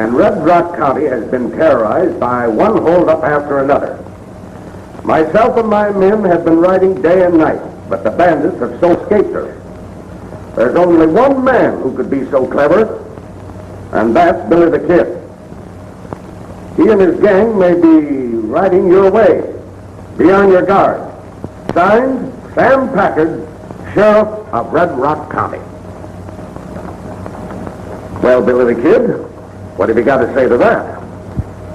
And Red Rock County has been terrorized by one holdup after another. Myself and my men have been riding day and night, but the bandits have so escaped us. There's only one man who could be so clever, and that's Billy the Kid. He and his gang may be riding your way. Be on your guard. Signed, Sam Packard, Sheriff of Red Rock County. Well, Billy the Kid, what have you got to say to that?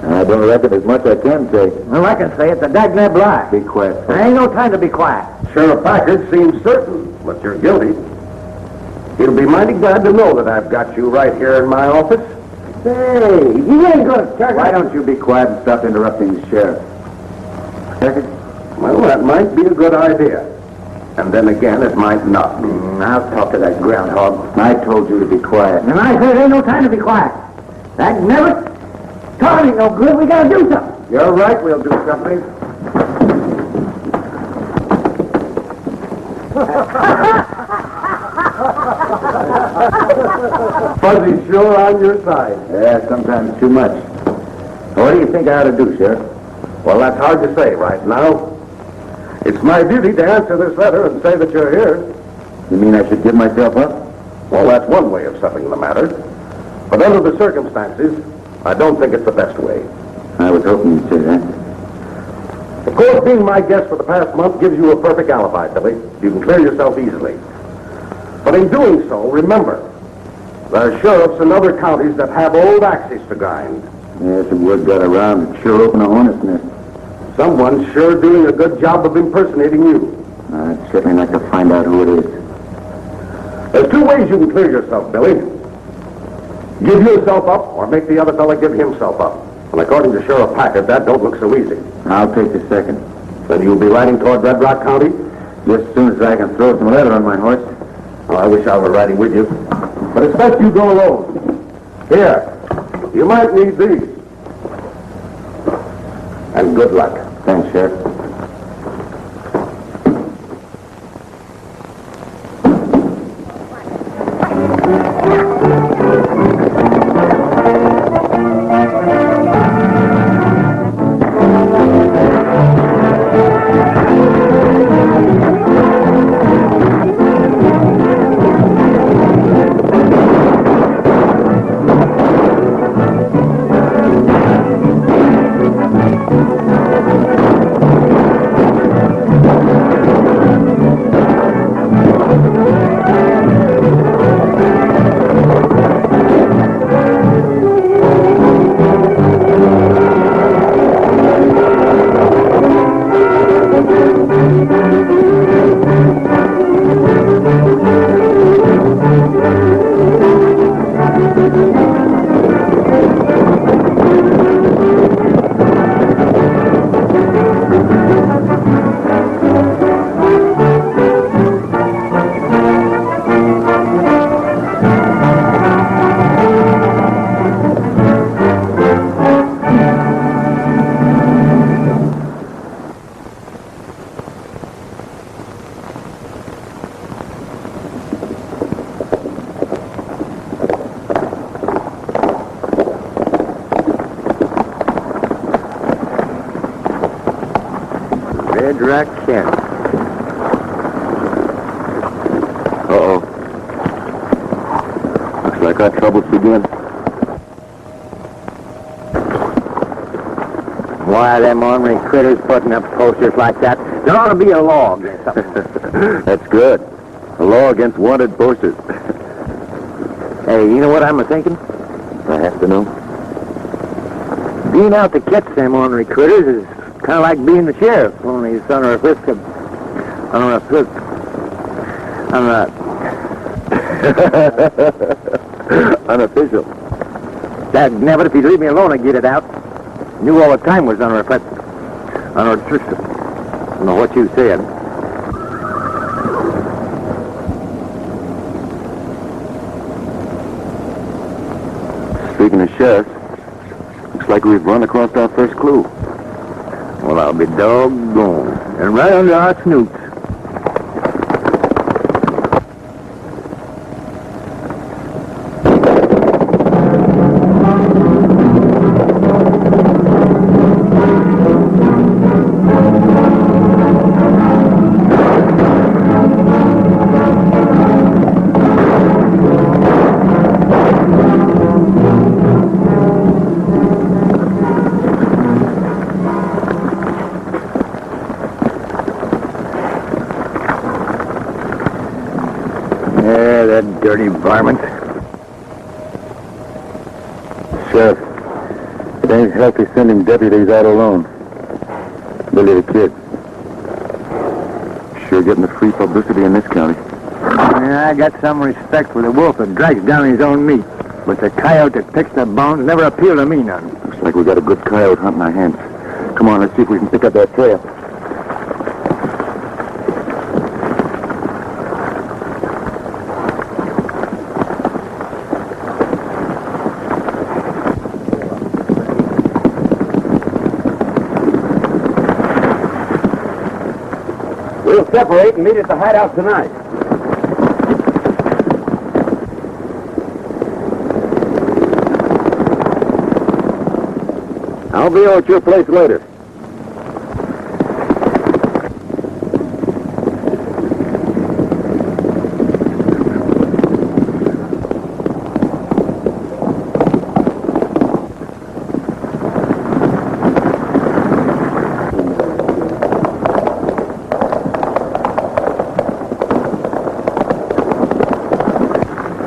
I don't reckon as much I can say. Well, I can say it's a dagnab lie. Be quiet. There ain't no time to be quiet. Sheriff Packard seems certain that you're guilty. He'll be mighty glad to know that I've got you right here in my office. Say, you ain't going to start... Why don't you be quiet and stop interrupting the sheriff? Well, that might be a good idea. And then again, it might not be. I'll talk to that groundhog. I told you to be quiet. And I said there ain't no time to be quiet. That never... Talking ain't no good. We got to do something. You're right, we'll do something. Fuzzy's sure on your side. Yeah, sometimes too much. What do you think I ought to do, Sheriff? Well, that's hard to say right now. It's my duty to answer this letter and say that you're here. You mean I should give myself up? Well, that's one way of settling the matter. But under the circumstances, I don't think it's the best way. I was hoping you'd say that. Of course, being my guest for the past month gives you a perfect alibi, Billy. You can clear yourself easily. But in doing so, remember, there are sheriffs in other counties that have old axes to grind. Yes, the word got around. It sure opened a hornet's nest. Someone's sure doing a good job of impersonating you. I'd certainly like to find out who it is. There's two ways you can clear yourself, Billy. Give yourself up, or make the other fella give himself up. And according to Sheriff Packard, that don't look so easy. I'll take the second. Then you'll be riding toward Red Rock County? Just as soon as I can throw some leather on my horse. Oh, I wish I were riding with you. But it's best you go alone. Here, you might need these. And good luck. Thanks, Sheriff. Red Rock County. Uh-oh. Looks like our troubles begin. Why them ornery critters putting up posters like that? There ought to be a law against something. That's good. A law against wanted posters. Hey, you know what I'm a-thinking? I have to know. Being out to catch them ornery critters is kind of like being the sheriff, only it's under a whisk of... Unofficial. That never, if you'd leave me alone, I'd get it out. Knew all the time was under a whisk. Under a twist. I don't know what you said. Speaking of sheriffs, looks like we've run across our first clue. Well, I'll be doggone. And right under our snoots. Yeah, that dirty varmint. Sheriff, it ain't healthy sending deputies out alone. Billy the Kid. Sure getting the free publicity in this county. Yeah, I got some respect for the wolf that drags down his own meat. But the coyote that picks the bones never appealed to me none. Looks like we got a good coyote hunt in our hands. Come on, let's see if we can pick up that trail. We'll separate and meet at the hideout tonight. I'll be over at your place later.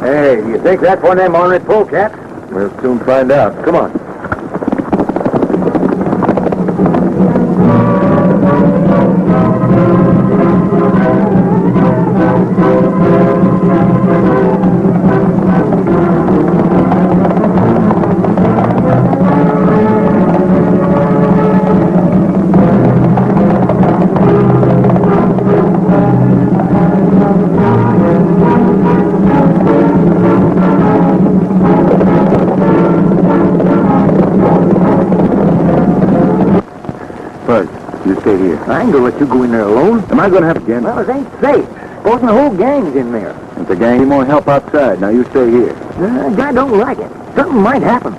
Hey, do you think that's one of them ornery polecats? We'll soon find out. Come on. I ain't gonna let you go in there alone. Am I going to have again? Well, it ain't safe. Supposing the whole gang's in there. If the gang need more help outside, now you stay here. Guy don't like it. Something might happen.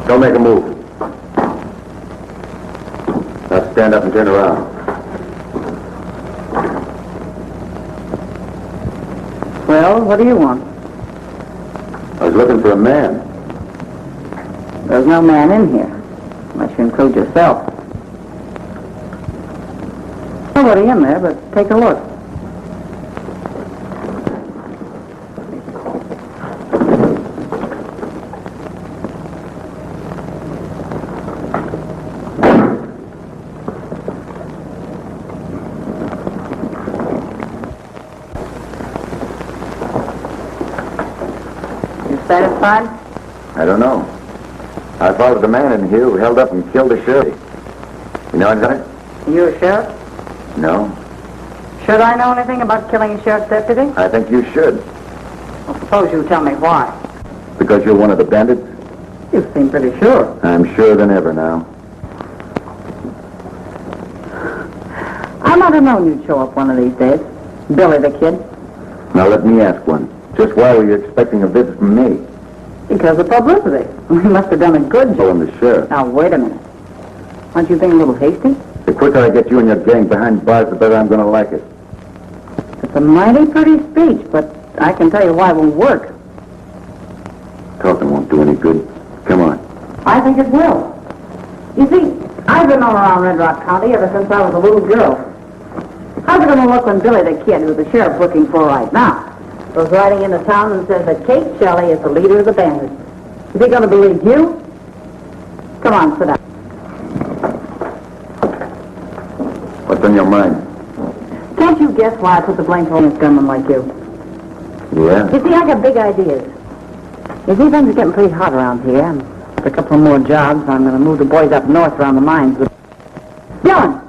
Don't make a move. Now stand up and turn around. Well, what do you want? I was looking for a man. There's no man in here, unless you include yourself. Nobody in there, but take a look. Satisfied? I don't know. I followed the man in here who held up and killed the sheriff. You know anything? You a sheriff? No. Should I know anything about killing a sheriff's deputy? I think you should. Well, suppose you tell me why. Because you're one of the bandits? You seem pretty sure. I'm surer than ever now. I might have known you'd show up one of these days. Billy the Kid. Now let me ask one. Just why were you expecting a visit from me? Because of publicity. We must have done a good Oh, job. and the sheriff. Now, wait a minute. Aren't you being a little hasty? The quicker I get you and your gang behind bars, the better I'm going to like it. It's a mighty pretty speech, but I can tell you why it won't work. Talking won't do any good. Come on. I think it will. You see, I've been all around Red Rock County ever since I was a little girl. How's it going to look when Billy the Kid, who the sheriff's looking for right now, goes riding into town and says that Kate Shelley is the leader of the bandits? Is he going to believe you? Come on, sit down. What's on your mind? Can't you guess why I put the blame on a gunman like you? Yeah? You see, I got big ideas. You see, things are getting pretty hot around here. And for a couple of more jobs, I'm going to move the boys up north around the mines. Dylan!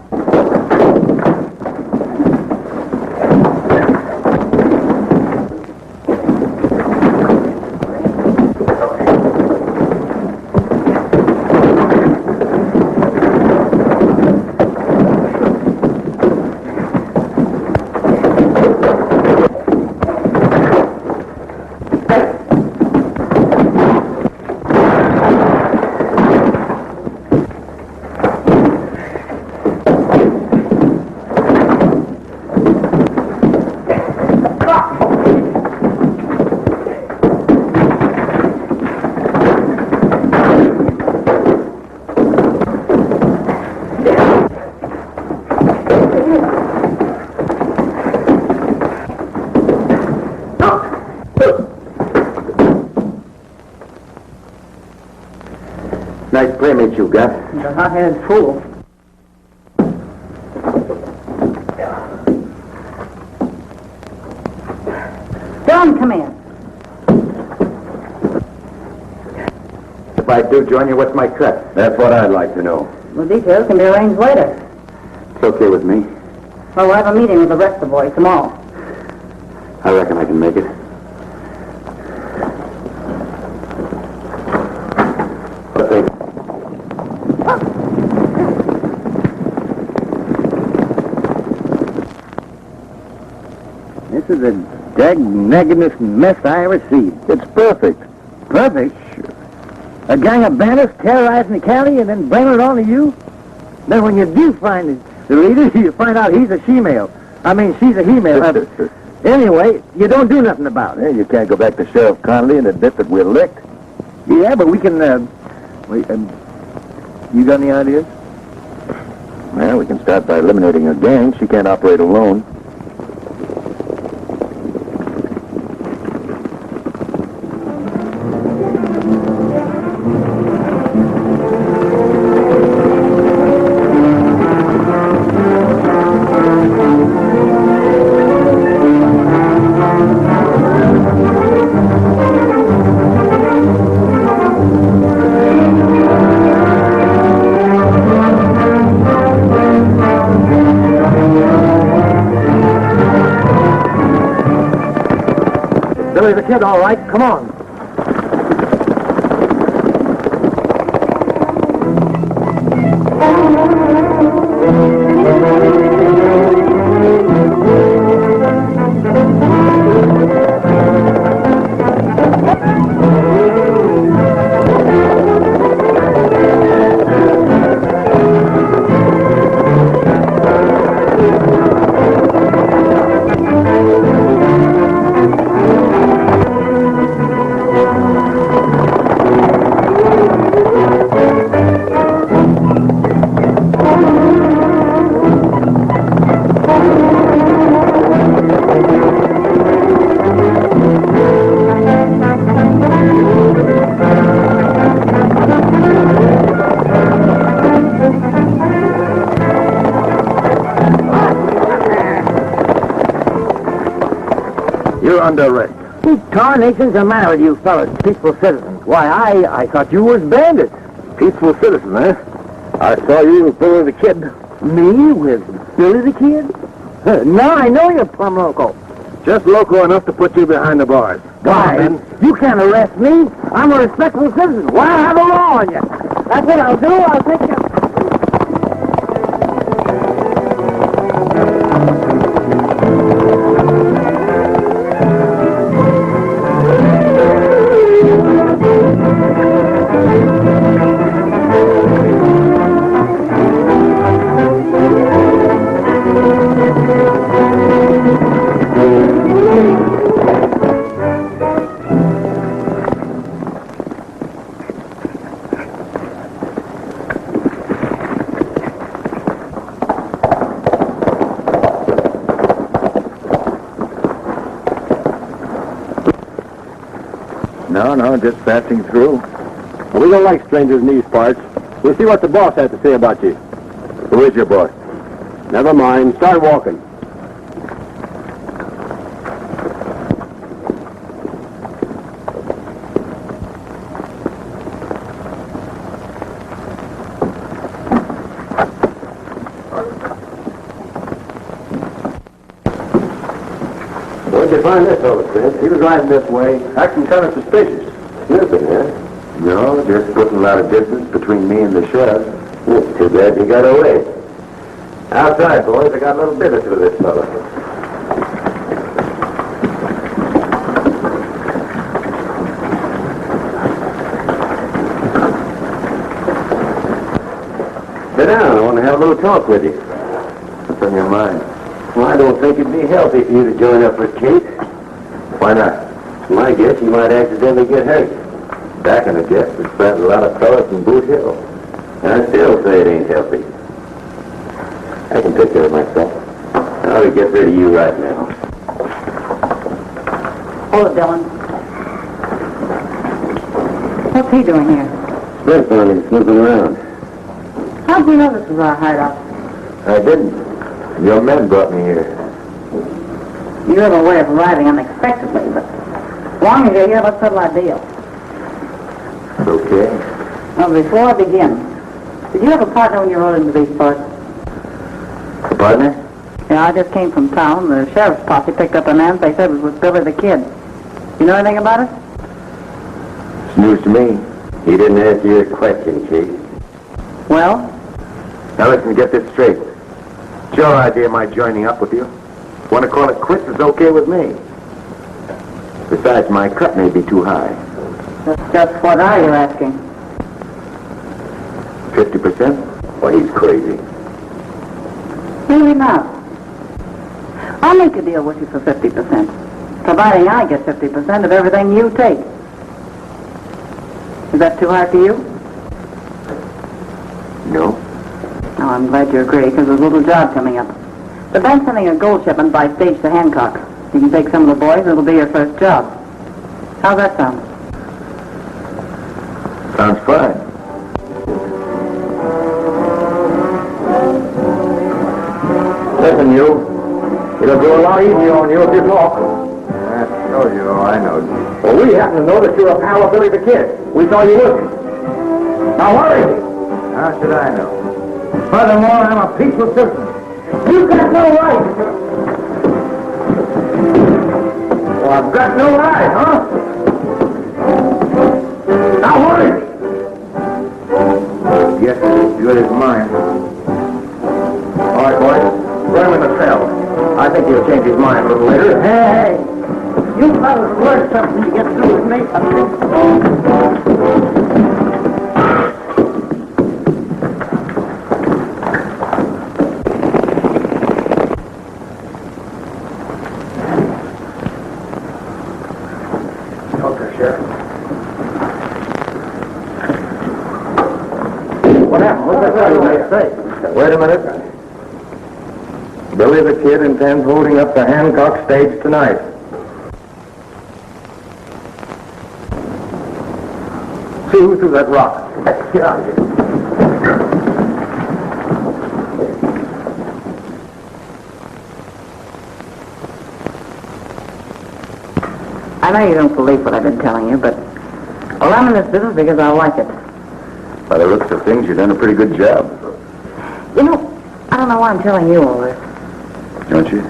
nice playmate you got. He's a hot-headed fool. John, come in. If I do join you, what's my cut? That's what I'd like to know. The details can be arranged later. It's okay with me. Well, we'll have a meeting with the rest of the boys tomorrow. I reckon I can make it. What they... This is the dag-naggingest mess I ever see. It's perfect. Perfect? Sure. A gang of bandits terrorizing the county and then blaming it on to you? Then when you do find the leader, you find out he's a she-male. I mean, she's a he-male. Anyway, you don't do nothing about it. You can't go back to Sheriff Connolly and admit that we're licked. Yeah, but we can, you got any ideas? Well, we can start by eliminating her gang. She can't operate alone. Billy's a kid, all right. Come on. Under arrest. What tarnation's the matter with you fellas, peaceful citizens? Why, I thought you was bandits. Peaceful citizen, eh? I saw you with Billy the Kid. Me with Billy the Kid? Now I know you're plumb loco. Just local enough to put you behind the bars. Why? You can't arrest me. I'm a respectable citizen. Why have a law on you? That's what I'll do. I'll take you. No, just passing through. We don't like strangers in these parts. We'll see what the boss has to say about you. Who is your boss? Never mind. Start walking. Where'd you find this fellow, Chris? He was riding this way, acting kind of suspicious. Sniffing, huh? No, just putting a lot of distance between me and the sheriff. Too bad you got away. Outside, boys, I got a little business with this fellow. Sit down. I want to have a little talk with you. What's on your mind? Well, I don't think it'd be healthy for you to join up with Kate. Why not? It's my guess you might accidentally get hurt. Back in the guess, we spent a lot of fellas from Boot Hill. And I still say it ain't healthy. I can take care of myself. I ought to get rid of you right now. Hold it, Dylan. What's he doing here? Split on him snooping around. How'd you know this was our hideout? I didn't. Your men brought me here. You have a way of arriving unexpectedly, but as long as you're here, let's settle our deal. Okay. Now, before I begin, did you have a partner when you rode into these parts? A partner? Yeah, I just came from town. The sheriff's posse picked up a man they said was with Billy the Kid. You know anything about it? It's news to me. He didn't answer your question, Chief. Well? Now listen, get this straight. It's your idea of my joining up with you. Want to call it quits, it's okay with me. Besides, my cut may be too high. Just what are you asking? 50%? Well, he's crazy. Maybe not. I'll make a deal with you for 50%, providing I get 50% of everything you take. Is that too hard for you? No? Oh, I'm glad you agree, because there's a little job coming up. The bank's sending a gold shipment by stage to Hancock. You can take some of the boys, and it'll be your first job. How's that sound? Sounds fine. Listen, you. It'll go a lot easier on you if you talk. I know. Well, we happen to know that you're a pal of Billy the Kid. We saw you with him. Now, where is he? How should I know? Furthermore, I'm a peaceful citizen. You've got no right. Well, I've got no right, huh? Now, where is he? Yes, it's good as mine. All right, boys. Put him in the cell. I think he'll change his mind a little later. Hey! You fellas learn something to get through with me. Okay, Sheriff. What happened? What's that say? Wait a minute. Billy the Kid intends holding up the Hancock stage tonight. See who threw that rock. Get out of here. I know you don't believe what I've been telling you, but well, I'm in this business because I like it. By the looks of things, you've done a pretty good job. You know, I don't know why I'm telling you all this. Don't you?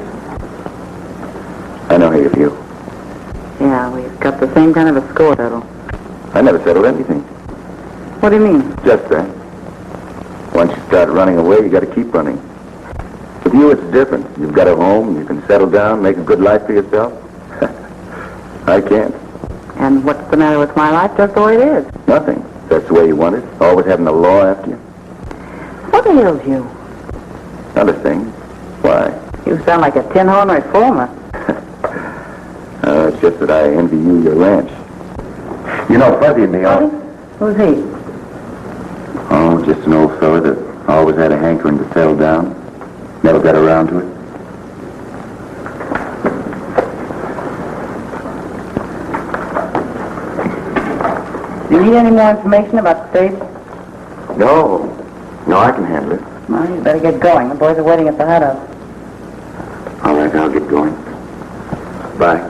I know how you feel. Yeah, we've got the same kind of a score total. I never settled anything. What do you mean? Just that. Once you start running away, you got to keep running. With you, it's different. You've got a home, you can settle down, make a good life for yourself. I can't. And what's the matter with my life? Just the way it is. Nothing. That's the way you want it. Always having the law after you. What ails you? Not a thing. Why? You sound like a tin-horn reformer. It's just that I envy you your ranch. You know Fuzzy and me are... Who's he? Oh, just an old fella that always had a hankering to settle down. Never got around to it. Do you need any more information about the stage? No. No, I can handle it. Well, you better get going. The boys are waiting at the hideout. All right, I'll get going. Bye.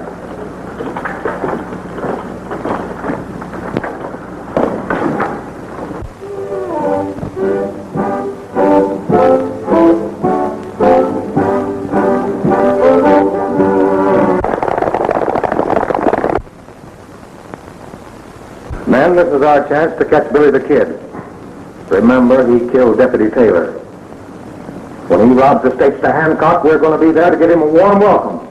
Men, this is our chance to catch Billy the Kid. Remember, he killed Deputy Taylor. When he robs the stage to Hancock, we're going to be there to give him a warm welcome.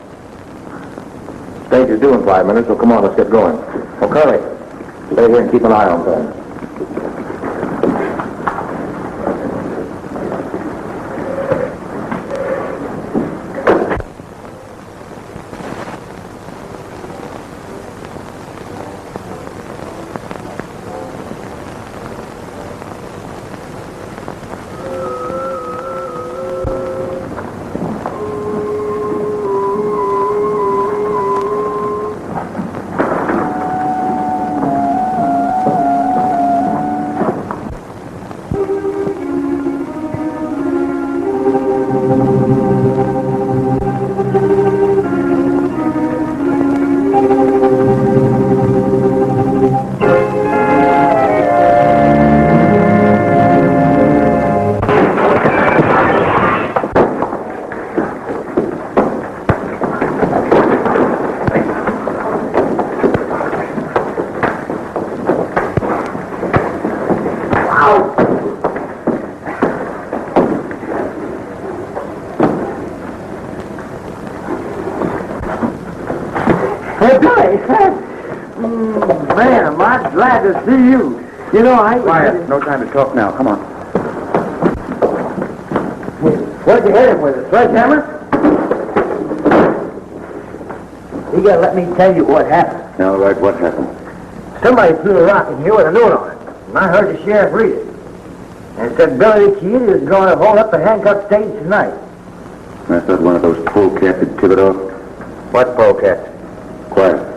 Stage is due in 5 minutes, so come on, let's get going. Oh, Curly, stay here and keep an eye on things. Billy! Man, am I glad to see you. You know, Quiet. No time to talk now. Come on. What'd you hit him with, a sledgehammer? You gotta let me tell you what happened. All right, what happened? Somebody threw a rock in here with a note on it, and I heard the sheriff read it. And it said Billy the Kid is going to hold up the handcuffed stage tonight. That's not one of those polecats that tip it off? What polecat? Quiet.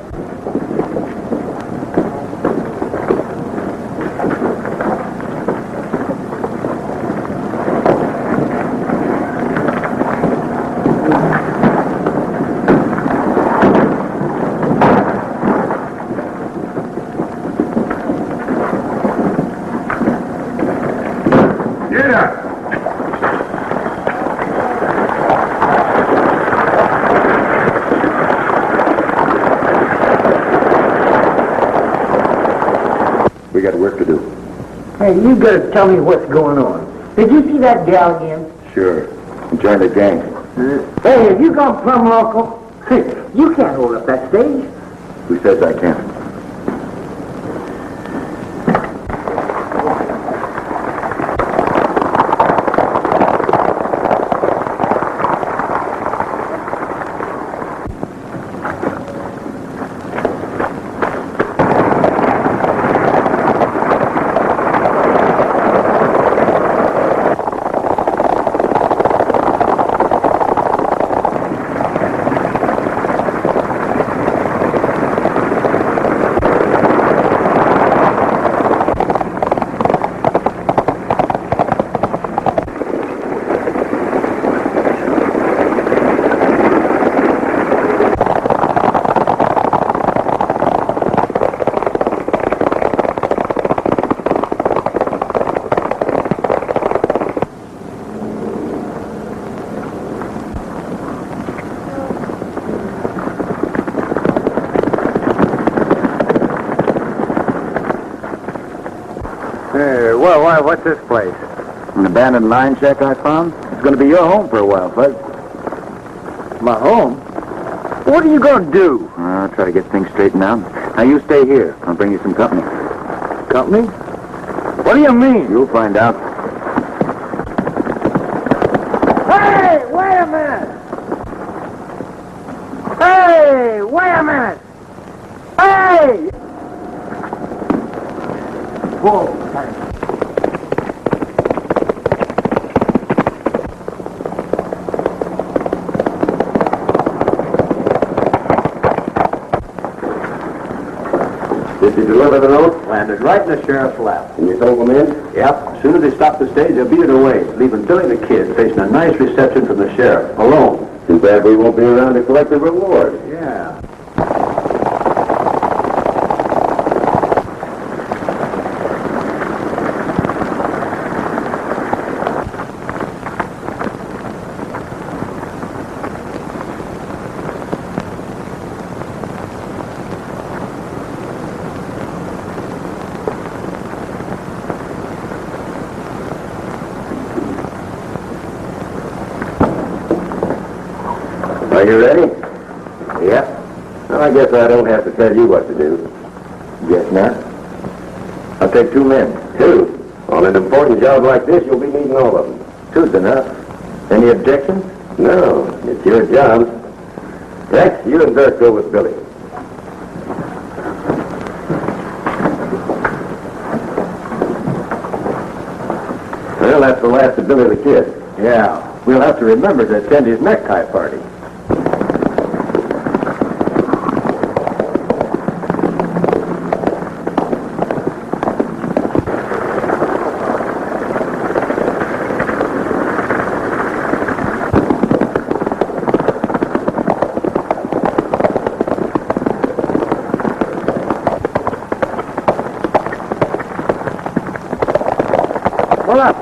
We got work to do. Hey, you gotta tell me what's going on. Did you see that gal again? Sure. Join the gang. Hey, have you gone plumb local? You can't hold up that stage. Who says I can't? What's this place? An abandoned mine shack I found. It's going to be your home for a while, Fuzz. My home? What are you going to do? I'll try to get things straightened out. Now, you stay here. I'll bring you some company. Company? What do you mean? You'll find out. Hey, wait a minute! Hey, wait a minute! Hey! Whoa. Did you deliver the note? Landed right in the sheriff's lap. And you told them in? Yep. As soon as they stopped the stage, they beat it away, leaving Billy the Kid facing a nice reception from the sheriff, alone. Too bad we won't be around to collect the reward. Yeah. Are you ready? Yep. Well, I guess I don't have to tell you what to do. Guess not. I'll take 2 men. 2. On an important job like this, you'll be needing all of them. 2's enough. Any objections? No, it's your job. Rex, you and Dirk go with Billy. Well, that's the last of Billy the Kid. Yeah. We'll have to remember to attend his necktie party. Pull up.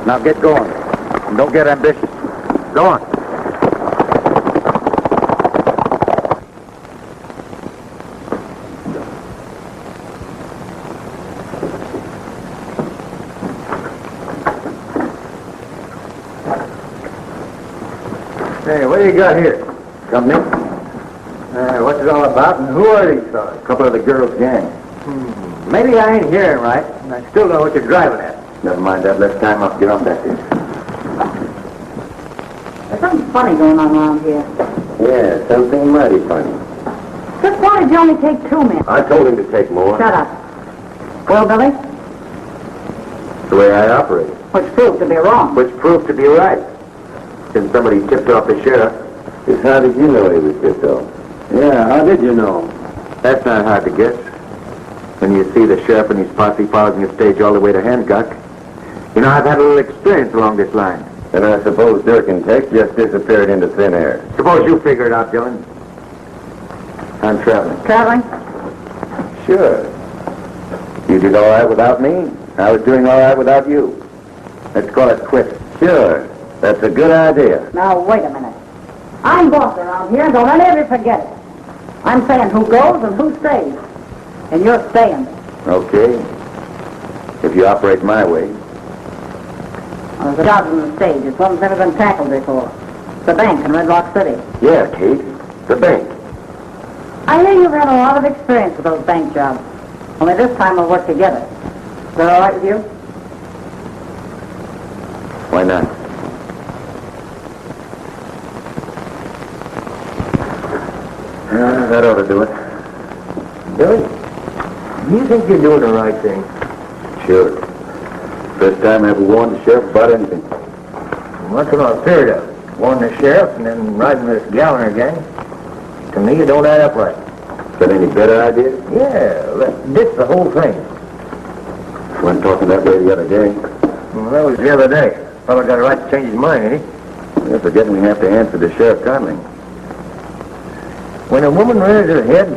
Now get going. And don't get ambitious. Go on. do you got here? Company? What's it all about, and who are these fellas? A couple of the girls' gang. Maybe I ain't hearing right, and I still don't know what you're driving at. Never mind that. Let's time up. Get on back there. There's something funny going on around here. Yeah, something mighty funny. Just why did you only take 2 men? I told him to take more. Shut up. Well, Billy, The way I operate. which proved to be wrong. Which proved to be right. Since somebody tipped off the sheriff. Just how did you know he was tipped off? Yeah, how did you know? That's not hard to guess. When you see the sheriff and his posse following the stage all the way to Hancock. You know, I've had a little experience along this line. And I suppose Dirk and Tex just disappeared into thin air. Suppose you figure it out, Dylan. I'm traveling. Traveling? Sure. You did all right without me. I was doing all right without you. Let's call it quits. Sure. That's a good idea. Now, wait a minute. I'm boss around here, and don't let ever forget it. I'm saying who goes and who stays. And you're staying. Okay. If you operate my way. There's a job on the stage. It's one that's never been tackled before. It's the bank in Red Rock City. Yeah, Kate. The bank. I hear you've had a lot of experience with those bank jobs. Only this time we'll work together. Is that all right with you? Why not? That ought to do it. Billy, do you think you're doing the right thing? Sure. First time I ever warned the sheriff about anything. Well, that's what I feared of. Warning the sheriff and then riding with this Gallagher gang. To me, it don't add up right. Got any better idea? Yeah, let's ditch the whole thing. Wasn't talking that way the other day. Well, that was the other day. Fellow got a right to change his mind, ain't he? You're forgetting we have to answer to Sheriff Conley. When a woman rears her head,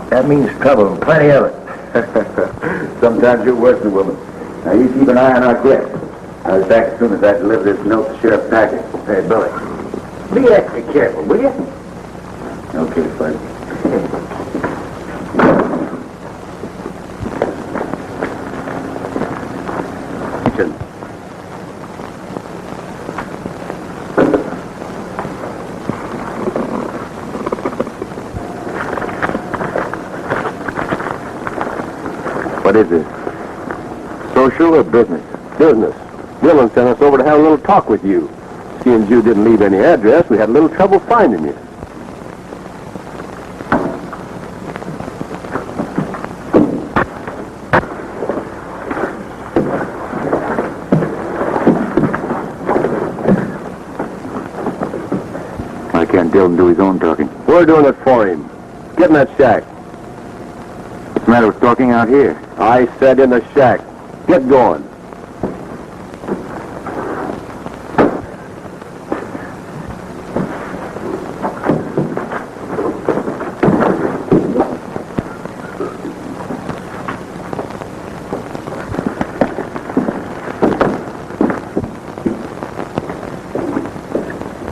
that means trouble and plenty of it. Sometimes you're worse than a woman. Now, you keep an eye on our guest. I'll be back as soon as I deliver this note to Sheriff Packard. Hey, Billy, be extra careful, will you? Okay, fine. What is this? Social or business? Business. Dylan sent us over to have a little talk with you. Seeing you didn't leave any address, we had a little trouble finding you. Why can't Dylan do his own talking? We're doing it for him. Get in that shack. What's the matter with talking out here? I said in the shack. Get going.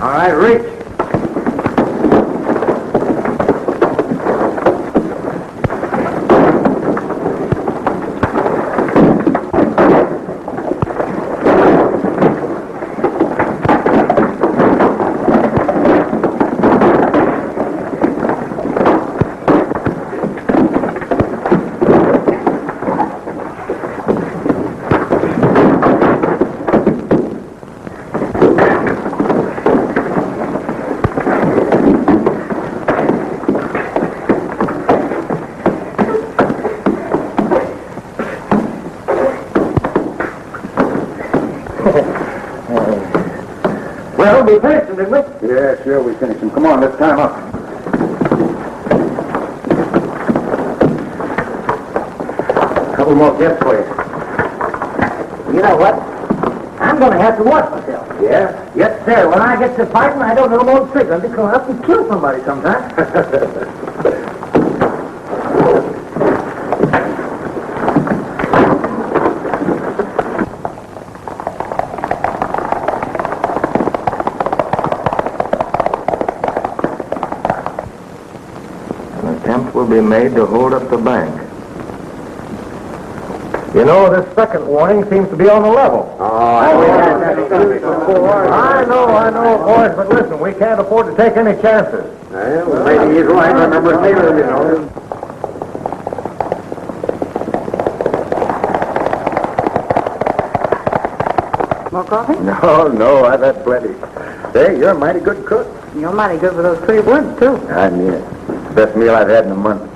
All right, reach. Well, we finished them, didn't we? Yeah, sure, we finished him. Come on, let's tie him up. A couple more guests for you. You know what? I'm going to have to watch myself. Yeah? Yes, sir. When I get to fighting, I don't know no tricks. I'll be coming up and kill somebody sometime. An attempt will be made to hold up the bank. You know, this second warning seems to be on the level. I know, boys, but listen, we can't afford to take any chances. Well, maybe he's right. I remember Taylor, you know. More coffee? No, I've had plenty. Hey, you're a mighty good cook. You're mighty good with those 3 words, too. I mean it. Best meal I've had in a month.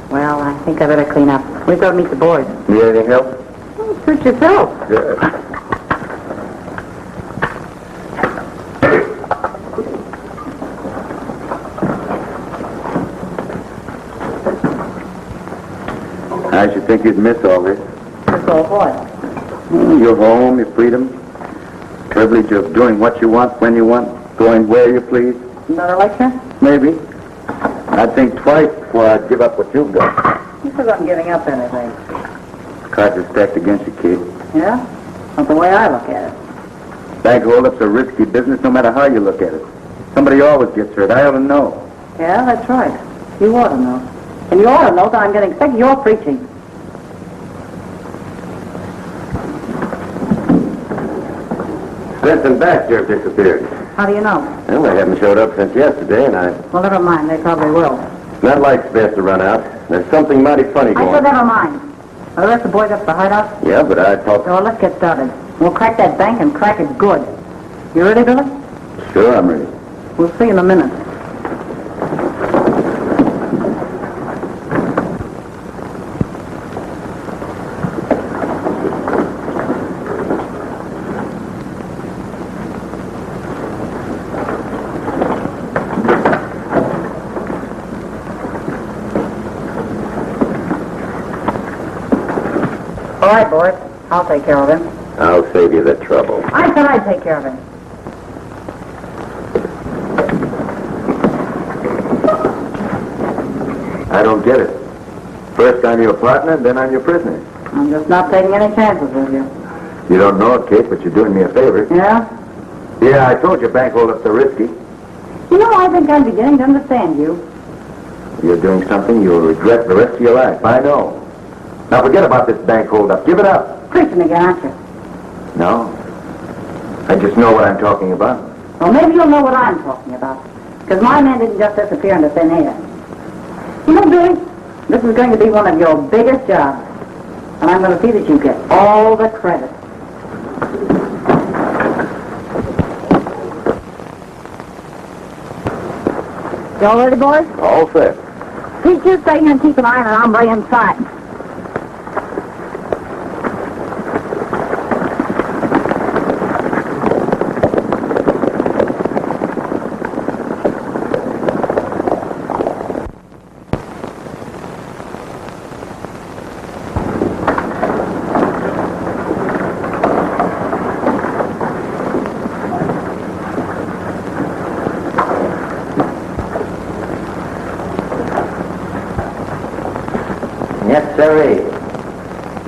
Well, I think I better clean up. We've got to meet the boys. Need anything else? Oh, suit yourself. Good. I should think you'd miss all this. Miss all what? Your home, your freedom, privilege of doing what you want, when you want, going where you please. Another lecture? Maybe. I'd think twice before I'd give up what you've got. You said I'm giving up anything. Cards are stacked against you, kid. Yeah? Not the way I look at it. Bank holdups are risky business no matter how you look at it. Somebody always gets hurt. I ought to know. Yeah, that's right. You ought to know. And you ought to know that I'm getting sick of your preaching. Spence and Baxter have disappeared. How do you know? Well, they haven't showed up since yesterday, and Well, never mind. They probably will. not like Spence to run out. There's something mighty funny I going said never mind. Are the rest of the boys up at the hideout? Yeah, but I thought... So let's get started. We'll crack that bank and crack it good. You ready, Billy? Sure, I'm ready. We'll see in a minute. All right, boys. I'll take care of him. I'll save you the trouble. I said I'd take care of him. I don't get it. First I'm your partner, then I'm your prisoner. I'm just not taking any chances with you. You don't know it, Kate, but you're doing me a favor. Yeah? Yeah, I told you bank holdups are risky. You know, I think I'm beginning to understand you. You're doing something you'll regret the rest of your life. I know. Now forget about this bank holdup. Give it up. Preaching again, aren't you? No. I just know what I'm talking about. Well, maybe you'll know what I'm talking about. Because my man didn't just disappear into thin air. You know, Billy, this is going to be one of your biggest jobs. And I'm going to see that you get all the credit. You all ready, boys? All set. Pete, you stay here and keep an eye on an hombre inside. Yes, sirree.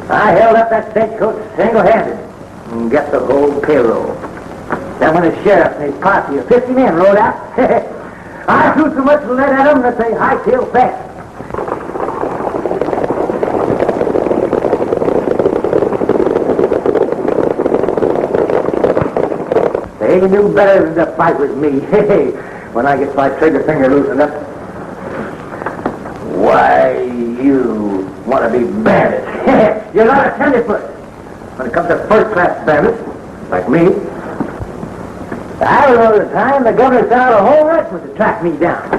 I held up that stagecoach single-handed and get the whole payroll. Then when the sheriff and his posse of 50 men rode out, I threw so much lead at them that they hightailed fast. They knew better than to fight with me. When I get my trigger finger loosened up. Why, you want to be bandits. You're not a tenderfoot. When it comes to first-class bandits, like me, I remember the time the governor sent out a whole regiment to track me down.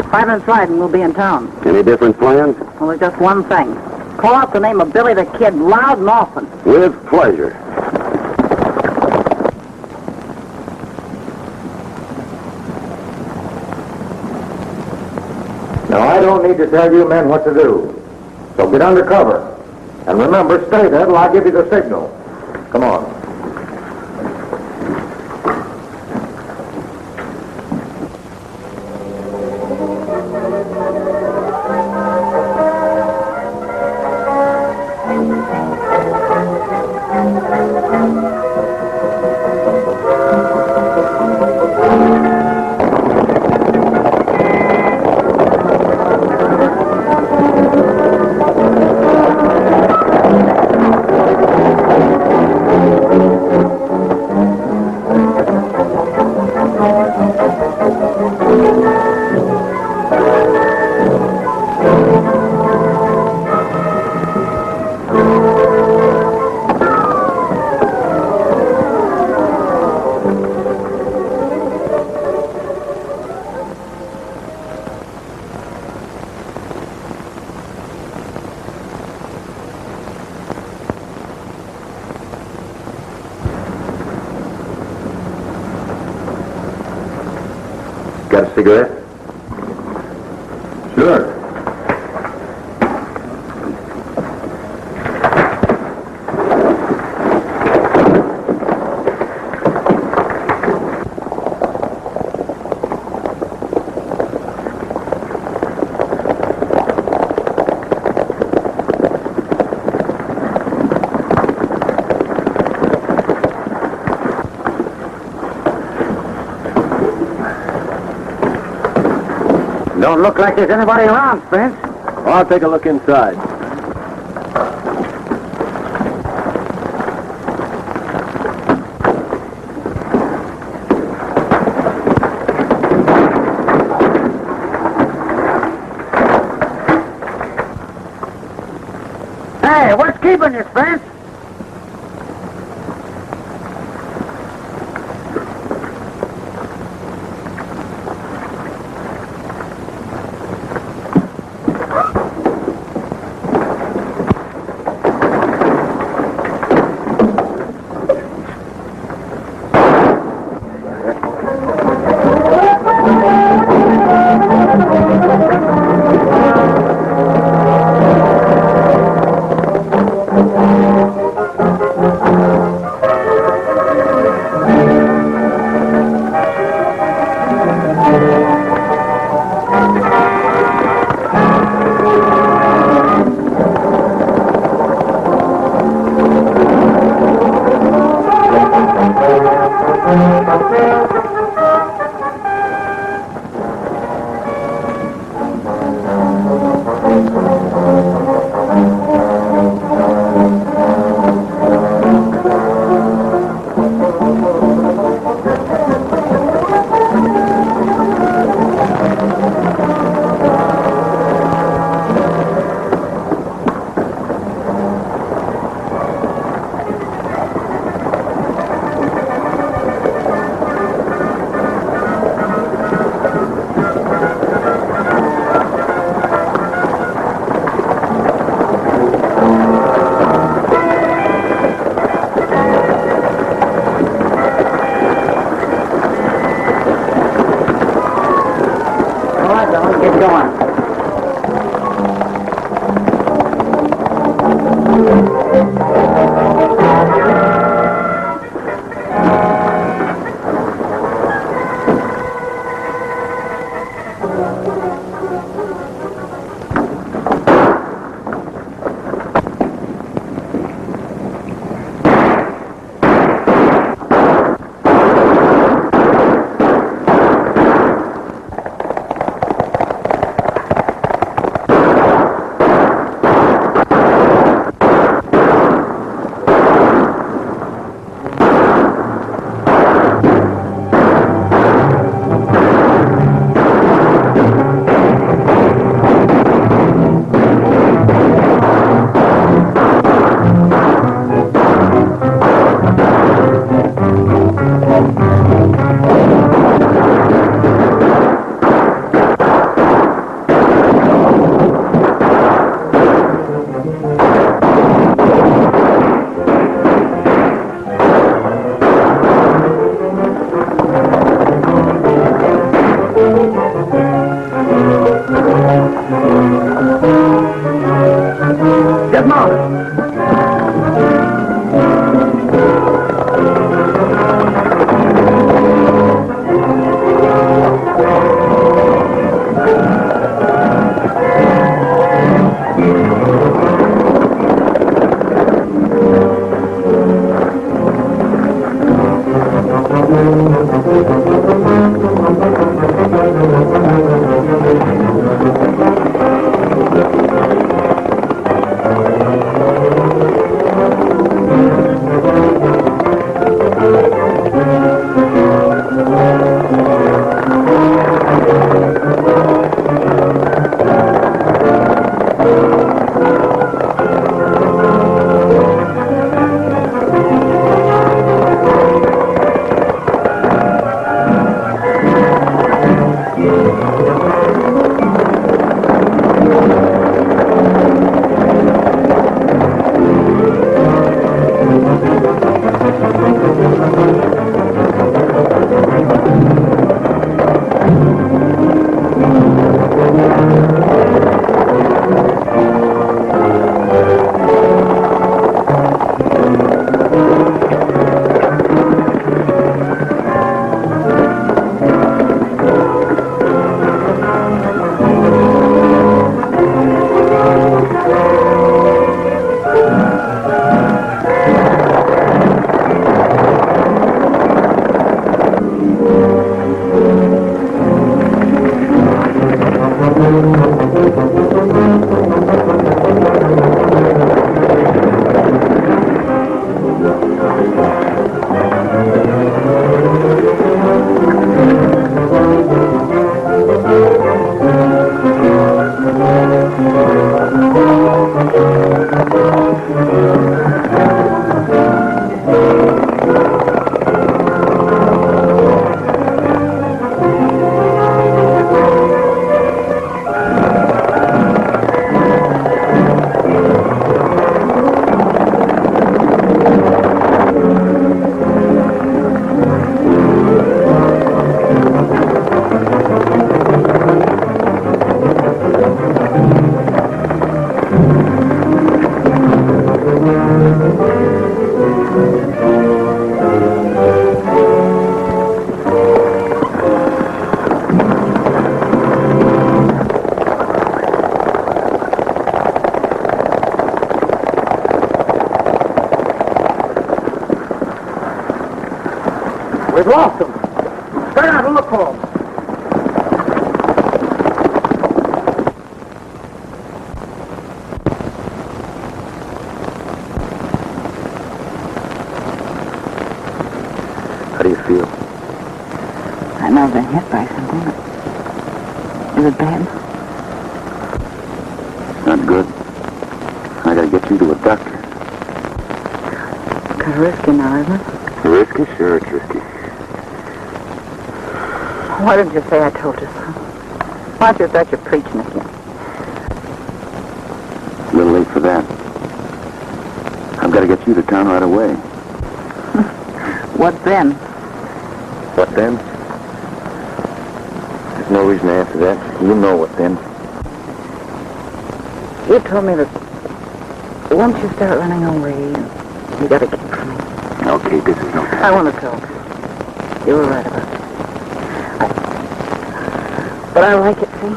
Five minutes ride and we'll be in town. Any different plans? Well, there's just one thing. Call out the name of Billy the Kid loud and often. With pleasure. Now, I don't need to tell you men what to do. So get under cover. And remember, stay there till I give you the signal. Come on. Cigarette? Sure. Don't look like there's anybody around, Spence. Well, I'll take a look inside. Hey, what's keeping you, Spence? We've lost them. Start out and look for them. How do you feel? I know I've been hit by something. Is it bad? Not good. I gotta get you to a doctor. Kind of risky now, isn't it? Risky? Sure, it's risky. Why didn't you say I told you so? Why don't you start your preaching again? A little late for that. I've got to get you to town right away. What then? What then? There's no reason to answer that. You know what then. You told me that once you start running away, you gotta keep from me. Okay, this is no time. I want to talk. You were right about it. But I like it, see?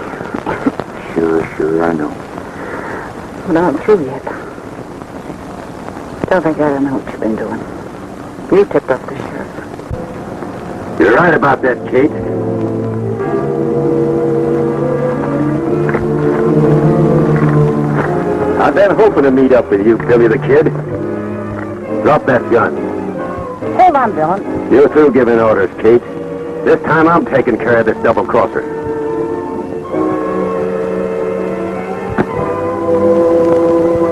Sure, I know. But I'm through yet. Don't think I don't know what you've been doing. You tipped off the sheriff. You're right about that, Kate. I've been hoping to meet up with you, Billy the Kid. Drop that gun. Hold on, Dylan. You're through giving orders, Kate. This time I'm taking care of this double-crosser.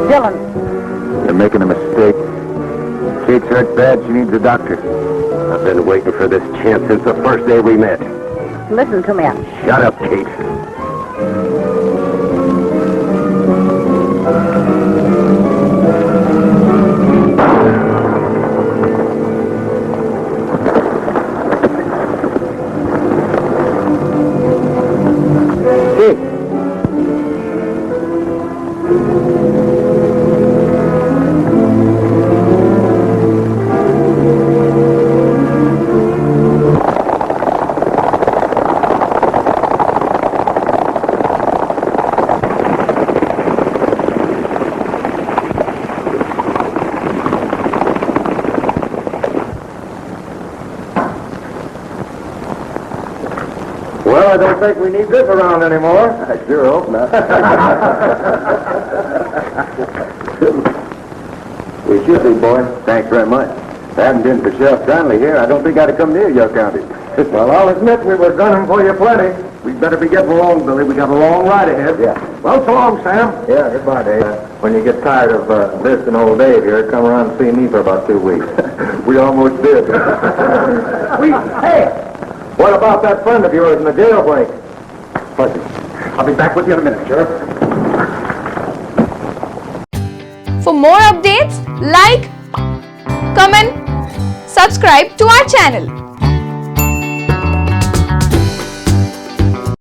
Dylan. You're making a mistake. Kate's hurt bad. She needs a doctor. I've been waiting for this chance since the first day we met. Listen to me. Shut up, Kate. Well, I don't think we need this around anymore. I sure hope not. We should be, boy. Thanks very much. If it hadn't been for Sheriff Donnelly here, I don't think I'd have come near your county. Well, I'll admit we were gunning for you plenty. We'd better be getting along, Billy. We got a long ride ahead. Yeah. Well, so long, Sam. Yeah, goodbye, Dave. When you get tired of visiting old Dave here, come around and see me for about 2 weeks. We almost did. Hey! What about that friend of yours in the jailbreak? I'll be back with you in a minute, Sheriff. For more updates, like, comment, subscribe to our channel.